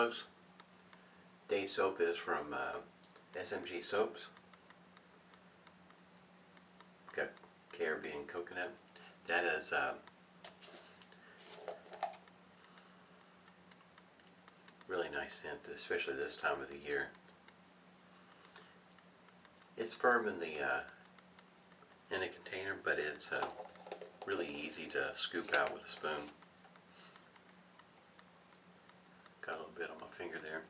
folks. Today's soap is from SMG Soaps. Got Caribbean coconut. That is really nice scent, especially this time of the year. It's firm in the container, but it's really easy to scoop out with a spoon. Got a little bit on my finger there.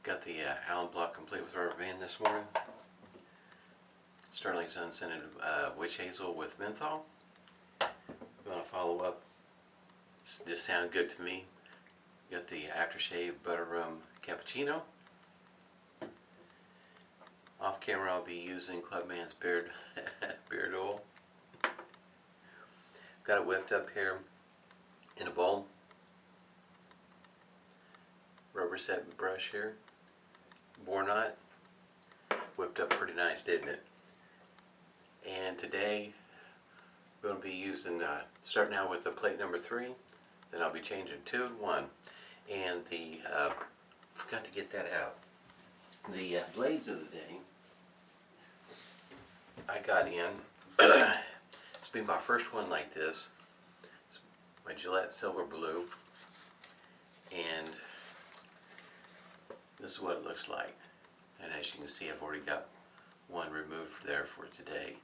Got the alum block complete with rubber band this morning. Sterling's unscented witch hazel with menthol. I'm going to follow up. Just sound good to me. Got the aftershave butter rum cappuccino. Off camera I'll be using Clubman's beard oil. Got it whipped up here in a bowl. Rubberset brush here. Bore knot. Whipped up pretty nice, didn't it? And today we're going to be using, starting out with the plate number 3. Then I'll be changing 2 and 1. And the, forgot to get that out. The blades of the day I got in. It's been my first one like this. It's my Gillette Silver Blue. And this is what it looks like. And as you can see, I've already got one removed there for today.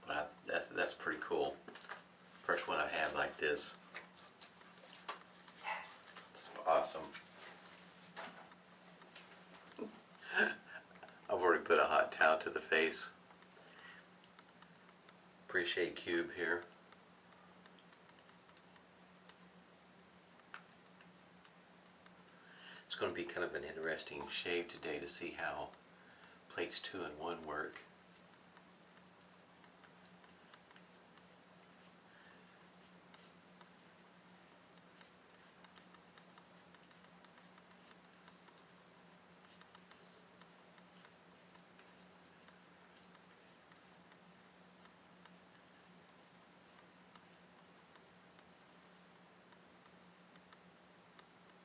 But that's pretty cool. First one I've had like this. It's awesome. I've already put a hot towel to the face. PAA Cube here. It's going to be kind of an interesting shave today to see how plates 2 and 1 work.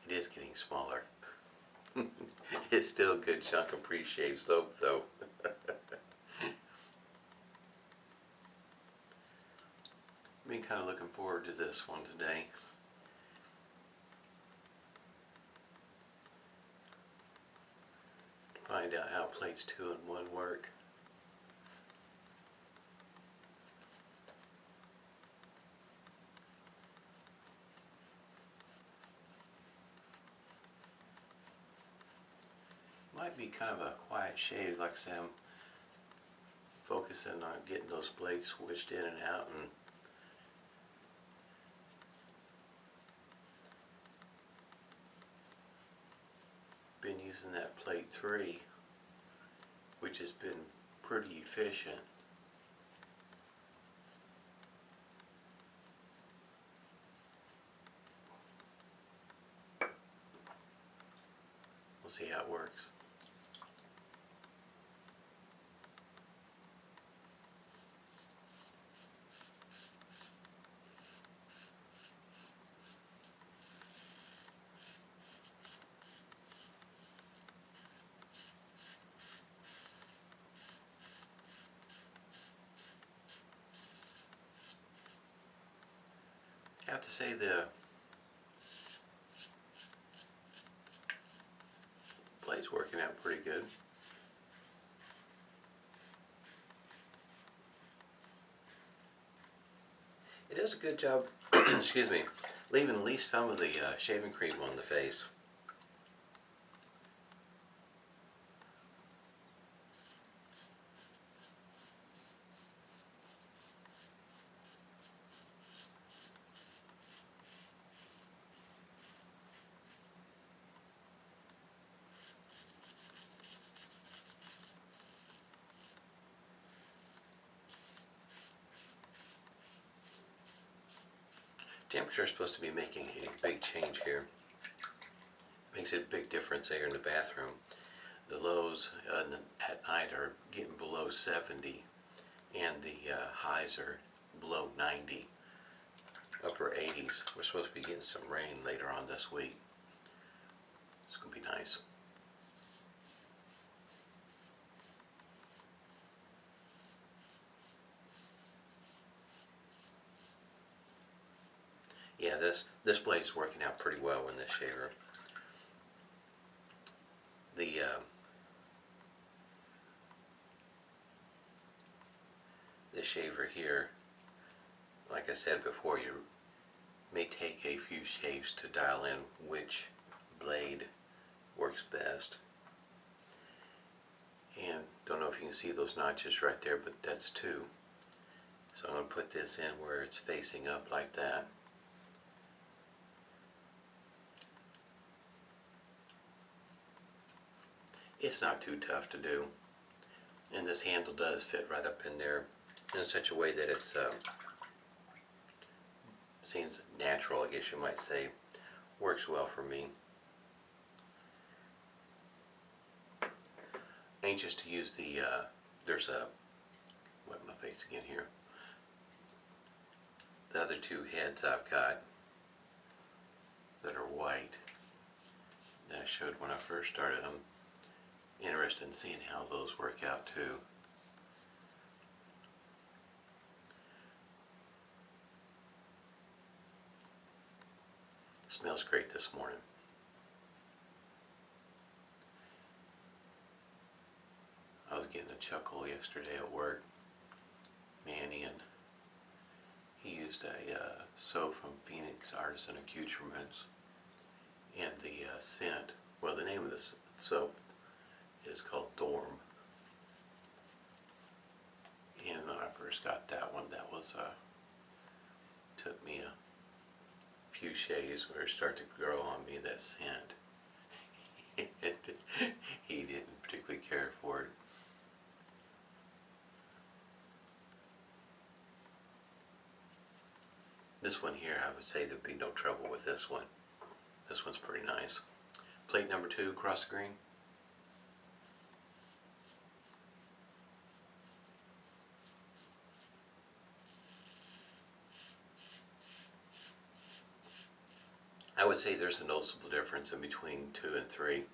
It is getting smaller. It's still a good chunk of pre-shave soap though. I've been kind of looking forward to this one today. Find out how plates 2 and 1 work. Might be kind of a quiet shave, like I said, I'm focusing on getting those blades switched in and out, and been using that plate 3, which has been pretty efficient. We'll see how it works. I have to say the blade's working out pretty good. It does a good job, excuse me, leaving at least some of the shaving cream on the face. Temperature is supposed to be making a big change here. Makes a big difference there in the bathroom. The lows at night are getting below 70 and the highs are below 90. upper 80s. We're supposed to be getting some rain later on this week. It's going to be nice. Yeah, this blade's working out pretty well in this shaver. This shaver here, like I said before, you may take a few shaves to dial in which blade works best. And don't know if you can see those notches right there, but that's two. So I'm going to put this in where it's facing up like that. It's not too tough to do, and this handle does fit right up in there in such a way that it's seems natural, I guess you might say. Works well for me. Anxious to use the there's a wipe my face again here. The other two heads I've got that are white that I showed when I first started. I'm interested in seeing how those work out too. Smells great this morning. I was getting a chuckle yesterday at work. Manny, and he used a soap from Phoenix, Artisan Accoutrements, and the scent, well, the name of this soap is called Dorm. And when I first got that one, that was took me a few shaves where it started to grow on me, that scent. He didn't particularly care for it. This one here, I would say there'd be no trouble with this one. This one's pretty nice. Plate number 2 across the green. I would say there's a noticeable difference in between 2 and 3.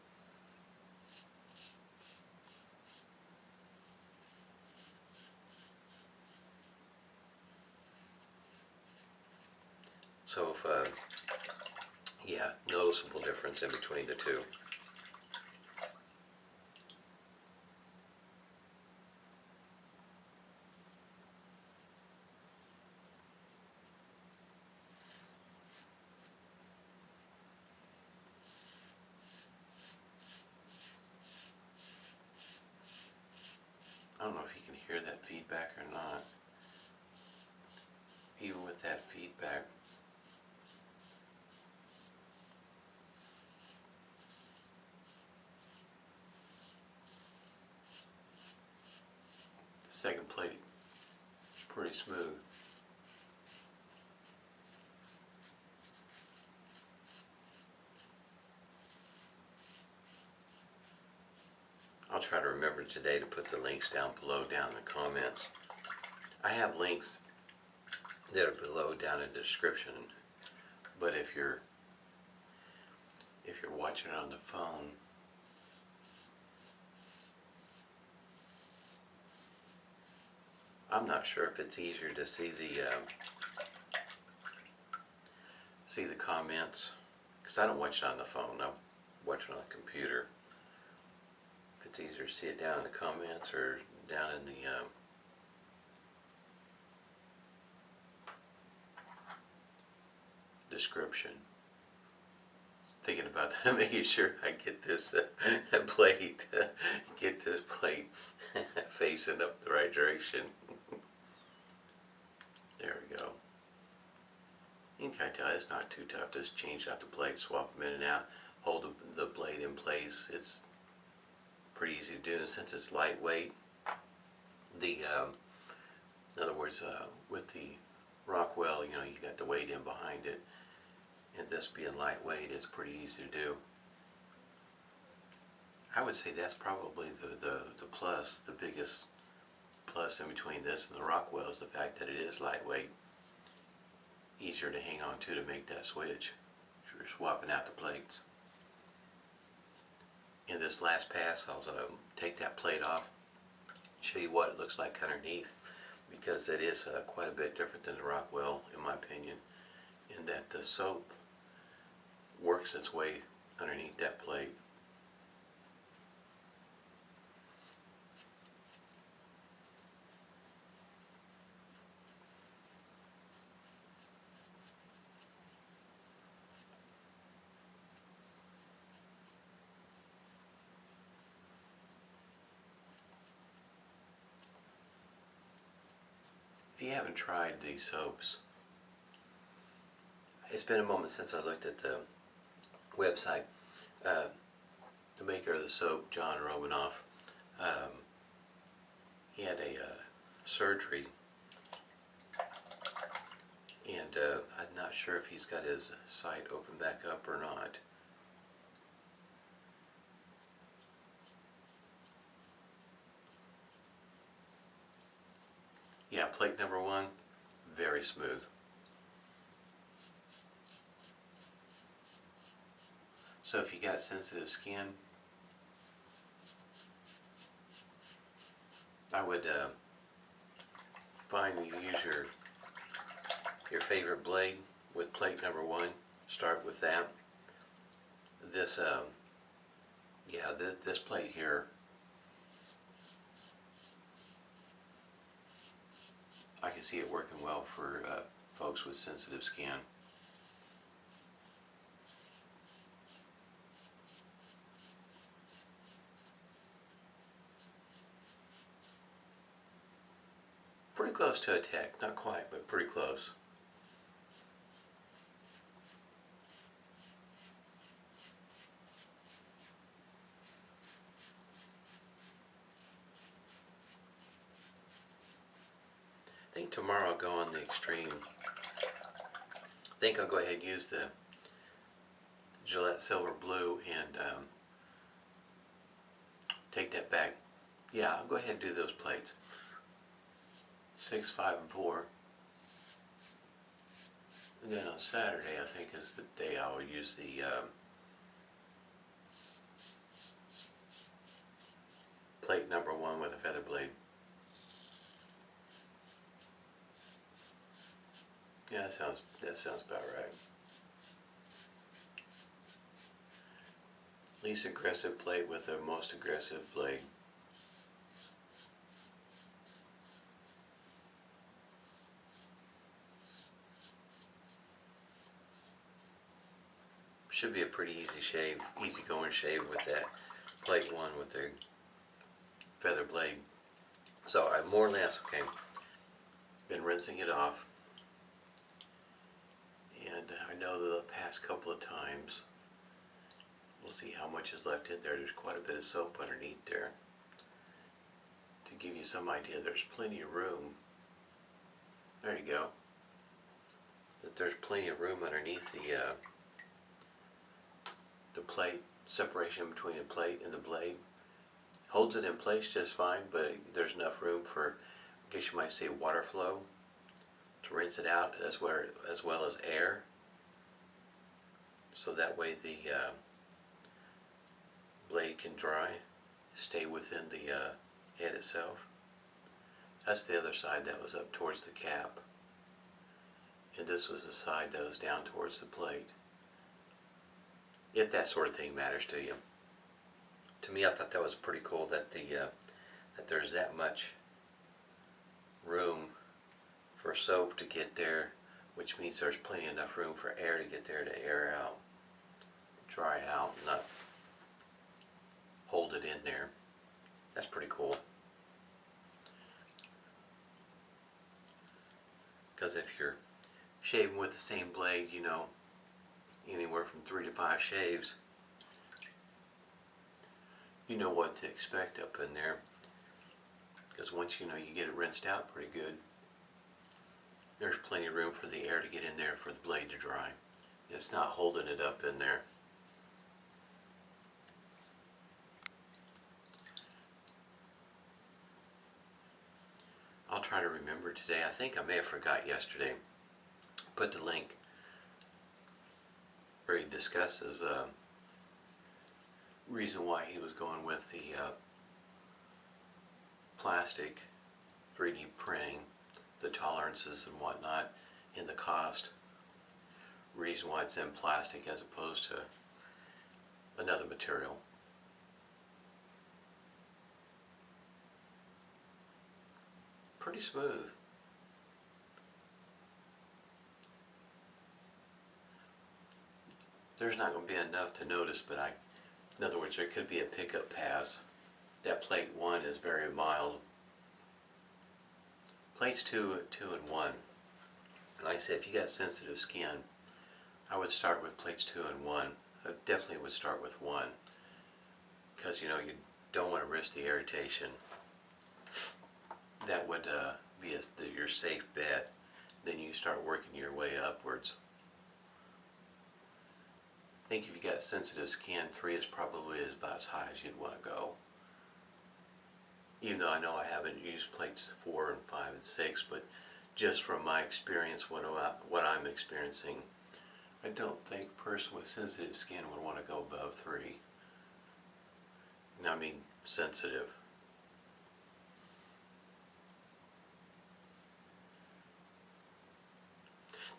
So if, yeah, noticeable difference in between the two. I don't know if you can hear that feedback or not. Even with that feedback, the second plate is pretty smooth. I'll try to remember today to put the links down below down in the comments. I have links that are below down in the description, but if you're watching it on the phone, I'm not sure if it's easier to see the comments, because I don't watch it on the phone. I watch it on the computer. If it's easier to see it down in the comments or down in the description. Thinking about that, making sure I get this plate, get this plate facing up the right direction. There we go. You can kind of tell it's not too tough. Just change out the plate, swap them in and out, hold the blade in place. It's pretty easy to do, and since it's lightweight, in other words, with the Rockwell, you know, you got the weight in behind it, and this being lightweight, it's pretty easy to do. I would say that's probably the plus, the biggest plus in between this and the Rockwell is the fact that it is lightweight. easier to hang on to make that switch if you're swapping out the plates. In this last pass, I'll take that plate off, show you what it looks like underneath, because it is quite a bit different than the Rockwell, in my opinion, in that the soap works its way underneath that plate. If you haven't tried these soaps, it's been a moment since I looked at the website. The maker of the soap, John Romanoff, he had a surgery, and I'm not sure if he's got his site open back up or not. Yeah, plate number 1, very smooth. So if you got sensitive skin, I would find you use your favorite blade with plate number 1. Start with that. This this plate here, I can see it working well for folks with sensitive skin. Pretty close to a tech, not quite, but pretty close. I think tomorrow I'll go on the extreme. I think I'll go ahead and use the Gillette Silver Blue and take that back. Yeah, I'll go ahead and do those plates. 6, 5, and 4. And then on Saturday, I think, is the day I will use the plate number 1 with a feather blade. Yeah, that sounds about right. Least aggressive plate with the most aggressive blade. Should be a pretty easy shave, easy going shave with that plate 1 with the feather blade. So I more or less, okay, been rinsing it off, and I know the past couple of times, we'll see how much is left in there. There's quite a bit of soap underneath there. To give you some idea, there's plenty of room. There you go. That there's plenty of room underneath the plate, separation between the plate and the blade. Holds it in place just fine, but there's enough room for, I guess you might say, water flow to rinse it out, as well as air. So that way the blade can dry, stay within the head itself. That's the other side that was up towards the cap, and this was the side that was down towards the plate. If that sort of thing matters to you. To me, I thought that was pretty cool that that there's that much room for soap to get there, which means there's plenty enough room for air to get there to air out, dry out, not hold it in there. That's pretty cool. Because if you're shaving with the same blade, you know, anywhere from 3 to 5 shaves, you know what to expect up in there. Because once you know you get it rinsed out pretty good, there's plenty of room for the air to get in there for the blade to dry. It's not holding it up in there. I'll try to remember today. I think I may have forgot yesterday, put the link where he discusses reason why he was going with the plastic 3D printing, the tolerances and whatnot, and the cost. Reason why it's in plastic as opposed to another material. Pretty smooth. There's not going to be enough to notice, but in other words, there could be a pickup pass. That plate 1 is very mild. Plates 2 and 1. Like I said, if you got sensitive skin, I would start with plates 2 and 1. I definitely would start with 1, because you don't want to risk the irritation. That would be your safe bet. Then you start working your way upwards. I think if you got sensitive skin, 3 is probably about as high as you'd want to go. Even though I know I haven't used plates 4 and 5 and 6, but just from my experience, what I'm experiencing, I don't think a person with sensitive skin would want to go above 3. And I mean sensitive.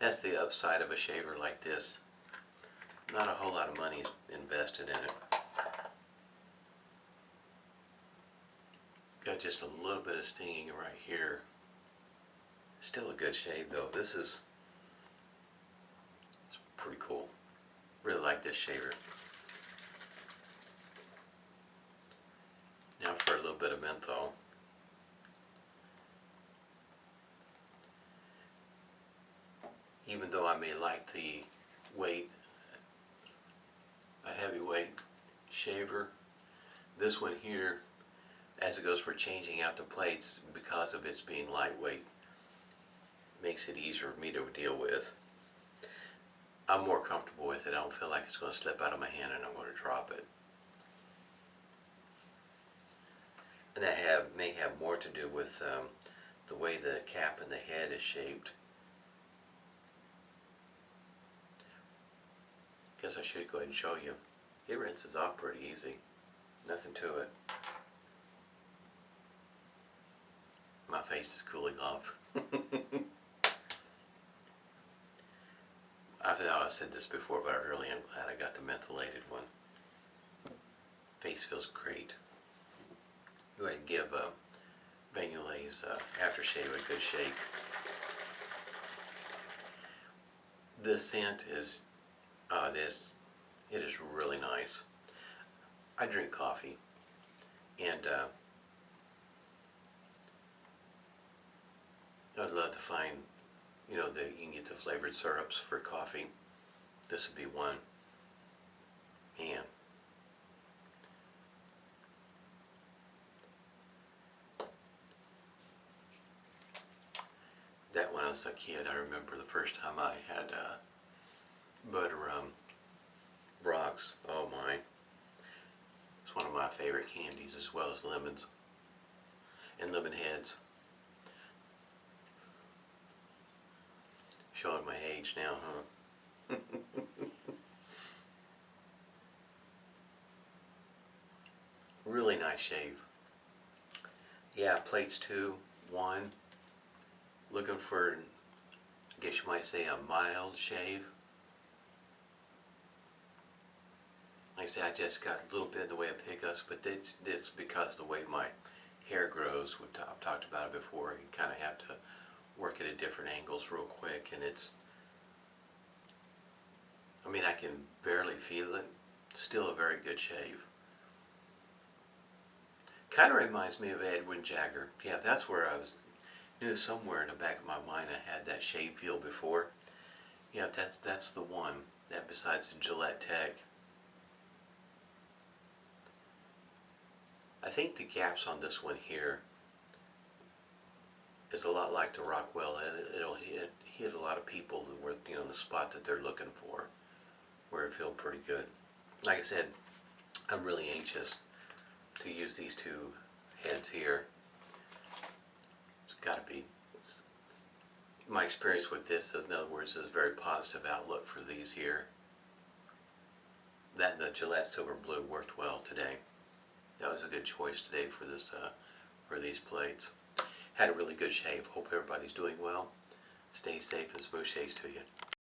That's the upside of a shaver like this. Not a whole lot of money is invested in it. Got just a little bit of stinging right here. Still a good shave though. It's pretty cool. Really like this shaver. Now for a little bit of menthol. Even though I may like the weight, a heavyweight shaver, this one here, as it goes for changing out the plates, because of its being lightweight, makes it easier for me to deal with. I'm more comfortable with it. I don't feel like it's going to slip out of my hand and I'm going to drop it. And that may have more to do with the way the cap and the head is shaped. Guess I should go ahead and show you. It rinses off pretty easy. Nothing to it. My face is cooling off. I said this before, but I really am glad I got the mentholated one. Face feels great. Go ahead and give Yulay's aftershave a good shake. This scent is it is really nice. I drink coffee, and I'd love to find, you can get the flavored syrups for coffee. This would be one. And that when I was a kid, I remember the first time I had butter rocks. Oh my. It's one of my favorite candies, as well as lemons and lemon heads. Showing my age now, huh? Really nice shave. Yeah, plates 2, 1. Looking for, I guess you might say, a mild shave. Like I said, I just got a little bit in the way of pickups, but it's because of the way my hair grows. I've talked about it before. You kind of have to work it at different angles real quick, and I can barely feel it. Still a very good shave. Kind of reminds me of Edwin Jagger. Yeah, that's where I knew somewhere in the back of my mind I had that shave feel before. Yeah, that's the one. That besides the Gillette Tech. I think the gaps on this one here is a lot like the Rockwell. It'll hit a lot of people who were, in the spot that they're looking for, where it feels pretty good. Like I said, I'm really anxious to use these two heads here. It's got to be my experience with this, in other words, is a very positive outlook for these here. That and the Gillette Silver Blue worked well today. That was a good choice today for this for these plates. Had a really good shave. Hope everybody's doing well. Stay safe and smooth shaves to you.